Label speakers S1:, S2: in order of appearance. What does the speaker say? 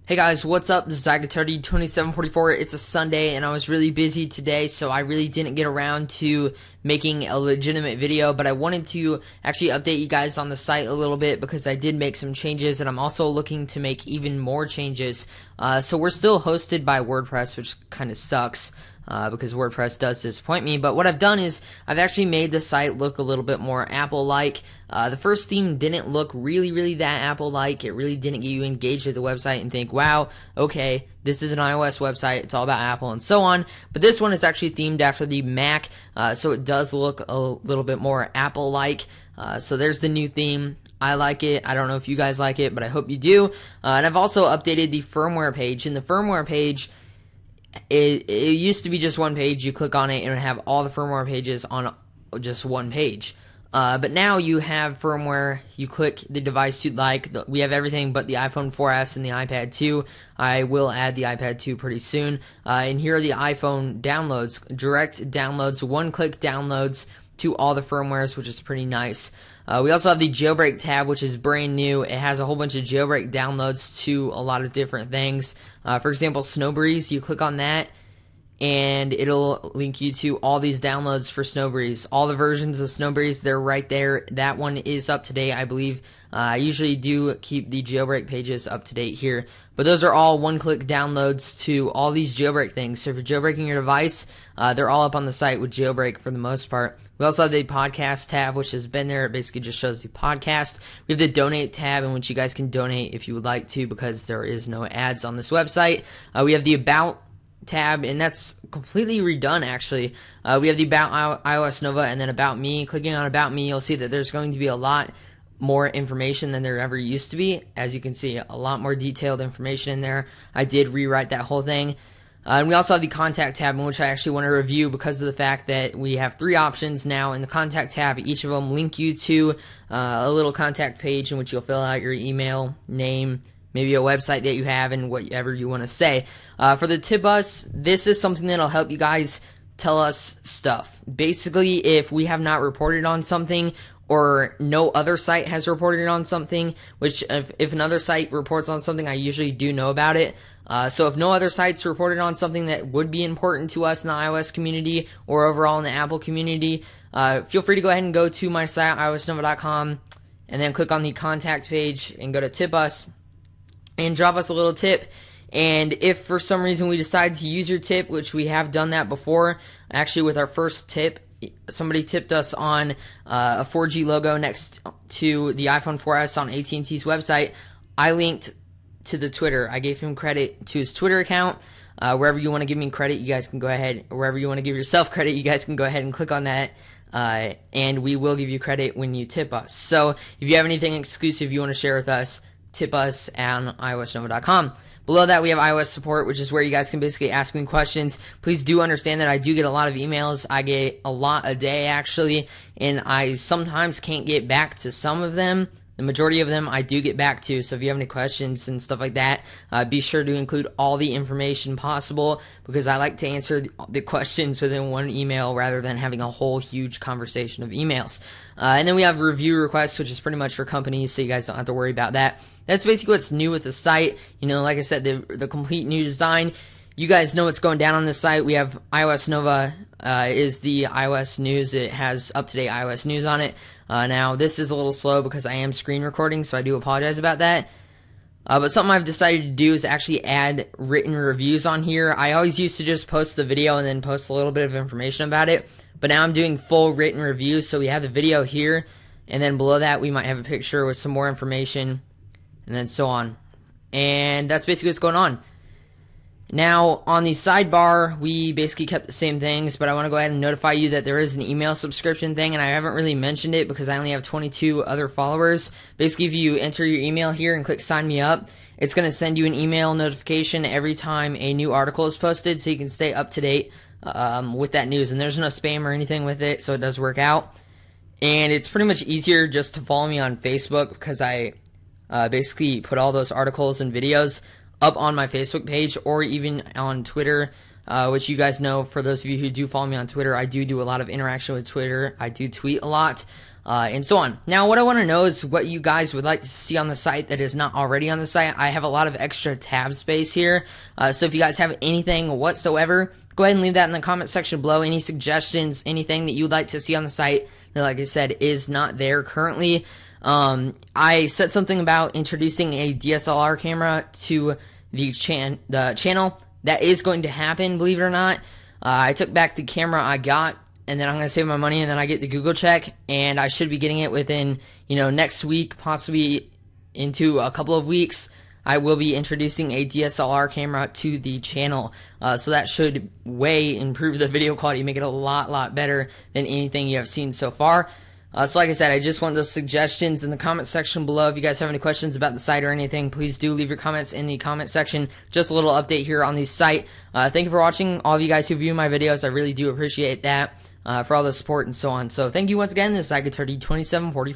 S1: Hey guys, what's up? This is Agatardi2744. It's a Sunday and I was really busy today, so I really didn't get around to making a legitimate video, but I wanted to actually update you guys on the site a little bit because I did make some changes and I'm also looking to make even more changes. So we're still hosted by WordPress, which kind of sucks. Because WordPress does disappoint me, but what I've done is I've actually made the site look a little bit more Apple-like. The first theme didn't look really that Apple-like. It really didn't get you engaged with the website and think, wow, okay, this is an iOS website, it's all about Apple and so on. But this one is actually themed after the Mac, so it does look a little bit more Apple-like. So there's the new theme. I like it. I don't know if you guys like it, but I hope you do. And I've also updated the firmware page. In the firmware page, it used to be just one page. You click on it and it would have all the firmware pages on just one page. But now you have firmware. You click the device you'd like. We have everything but the iPhone 4S and the iPad 2. I will add the iPad 2 pretty soon. And here are the iPhone downloads. Direct downloads, one-click downloads to all the firmwares, which is pretty nice. We also have the jailbreak tab, which is brand new. It has a whole bunch of jailbreak downloads to a lot of different things. For example, Snowbreeze, you click on that, and it'll link you to all these downloads for Snowbreeze. All the versions of Snowbreeze, they're right there. That one is up to date, I believe. I usually do keep the jailbreak pages up to date here. But those are all one-click downloads to all these jailbreak things. So if you're jailbreaking your device, they're all up on the site with jailbreak for the most part. We also have the podcast tab, which has been there. It basically just shows the podcast. We have the donate tab, in which you guys can donate if you would like to, because there is no ads on this website. We have the about tab, and that's completely redone actually. We have the about iOSNOVA and then about me. Clicking on about me, you'll see that there's going to be a lot more information than there ever used to be. As you can see, a lot more detailed information in there. I did rewrite that whole thing. And we also have the contact tab, in which I actually want to review because of the fact that we have 3 options now in the contact tab. Each of them link you to a little contact page in which you'll fill out your email, name, maybe a website that you have, and whatever you want to say. For the tip us, this is something that'll help you guys tell us stuff. Basically, if we have not reported on something, or no other site has reported on something, which if another site reports on something, I usually do know about it. So if no other sites reported on something that would be important to us in the iOS community or overall in the Apple community, feel free to go ahead and go to my site, iOSNOVA.com, and then click on the contact page and go to tip us and drop us a little tip. And if for some reason we decide to use your tip, which we have done that before, actually with our first tip, somebody tipped us on a 4G logo next to the iPhone 4S on AT&T's website. I linked to the Twitter. I gave him credit to his Twitter account. Wherever you want to give me credit, you guys can go ahead. Wherever you want to give yourself credit, you guys can go ahead and click on that. And we will give you credit when you tip us. So if you have anything exclusive you want to share with us, tip us on iOSNOVA.com. Below that, we have iOS support, which is where you guys can basically ask me questions. Please do understand that I do get a lot of emails. I get a lot a day, actually, and I sometimes can't get back to some of them. The majority of them I do get back to, so if you have any questions and stuff like that, be sure to include all the information possible, because I like to answer the questions within one email rather than having a whole huge conversation of emails. And then we have review requests, which is pretty much for companies, so you guys don't have to worry about that. That's basically what's new with the site. You know, like I said, the complete new design. You guys know what's going down on the site. We have iOSNOVA is the iOS news. It has up-to-date iOS news on it. Now, this is a little slow because I am screen recording, so I do apologize about that. But something I've decided to do is actually add written reviews on here. I always used to just post the video and then post a little bit of information about it. But now I'm doing full written reviews, so we have the video here. And then below that, we might have a picture with some more information, and then so on. And that's basically what's going on. Now, on the sidebar, we basically kept the same things, but I want to go ahead and notify you that there is an email subscription thing, and I haven't really mentioned it because I only have 22 other followers. Basically, if you enter your email here and click sign me up, it's going to send you an email notification every time a new article is posted, so you can stay up to date with that news. And there's no spam or anything with it, so it does work out. And it's pretty much easier just to follow me on Facebook, because I basically put all those articles and videos up on my Facebook page, or even on Twitter, which you guys know, for those of you who do follow me on Twitter, I do a lot of interaction with Twitter. I do tweet a lot. and so on. Now, what I want to know is what you guys would like to see on the site that is not already on the site. I have a lot of extra tab space here, so if you guys have anything whatsoever, go ahead and leave that in the comment section below. Any suggestions, anything that you'd like to see on the site that, like I said, is not there currently. I said something about introducing a DSLR camera to the channel. That is going to happen, believe it or not. I took back the camera I got, and then I'm going to save my money, and then I get the Google check, and I should be getting it within, next week, possibly into a couple of weeks. I will be introducing a DSLR camera to the channel, so that should way improve the video quality, make it a lot better than anything you have seen so far. So like I said, I just want those suggestions in the comment section below. If you guys have any questions about the site or anything, please do leave your comments in the comment section. Just a little update here on the site. Thank you for watching, all of you guys who view my videos. I really do appreciate that, for all the support and so on. So thank you once again. This is iGuitar D2744.